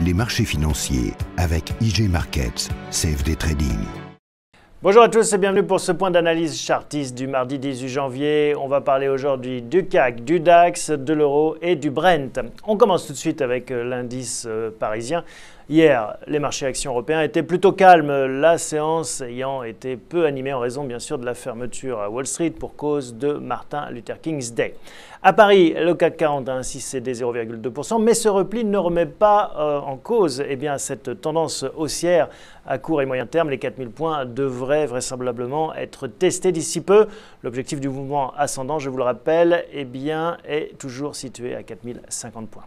les marchés financiers avec IG Markets, CFD Trading. Bonjour à tous et bienvenue pour ce point d'analyse chartiste du mardi 18 janvier. On va parler aujourd'hui du CAC, du DAX, de l'euro et du Brent. On commence tout de suite avec l'indice parisien. Hier, les marchés actions européens étaient plutôt calmes, la séance ayant été peu animée en raison bien sûr de la fermeture à Wall Street pour cause de Martin Luther King's Day. À Paris, le CAC 40 a ainsi cédé 0,2%, mais ce repli ne remet pas en cause cette tendance haussière à court et moyen terme. Les 4000 points devraient vraisemblablement être testés d'ici peu. L'objectif du mouvement ascendant, je vous le rappelle, est toujours situé à 4050 points.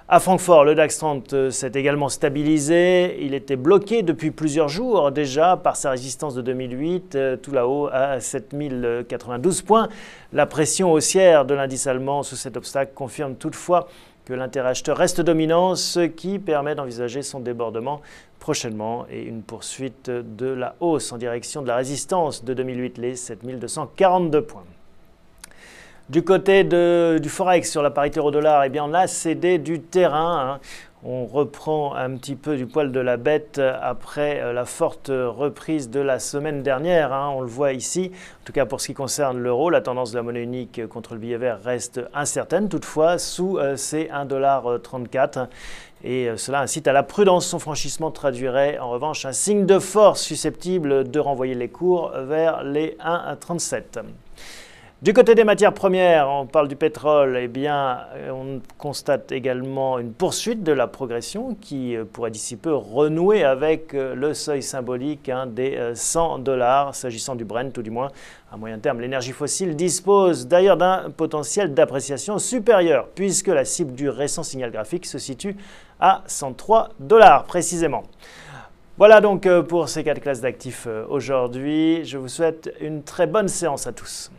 À Francfort, le DAX 30 s'est également stabilisé. Il était bloqué depuis plusieurs jours déjà par sa résistance de 2008, tout là-haut à 7092 points. La pression haussière de l'indice allemand sous cet obstacle confirme toutefois que l'intérêt acheteur reste dominant, ce qui permet d'envisager son débordement prochainement et une poursuite de la hausse en direction de la résistance de 2008, les 7242 points. Du côté du Forex, sur la parité euro-dollar, on a cédé du terrain. On reprend un petit peu du poil de la bête après la forte reprise de la semaine dernière. On le voit ici. En tout cas, pour ce qui concerne l'euro, la tendance de la monnaie unique contre le billet vert reste incertaine. Toutefois, sous ces 1,34 $. Et cela incite à la prudence. Son franchissement traduirait en revanche un signe de force susceptible de renvoyer les cours vers les 1,37 $. Du côté des matières premières, on parle du pétrole, on constate également une poursuite de la progression qui pourrait d'ici peu renouer avec le seuil symbolique des 100 $, s'agissant du Brent tout du moins. À moyen terme, l'énergie fossile dispose d'ailleurs d'un potentiel d'appréciation supérieur puisque la cible du récent signal graphique se situe à 103 $ précisément. Voilà donc pour ces 4 classes d'actifs aujourd'hui. Je vous souhaite une très bonne séance à tous.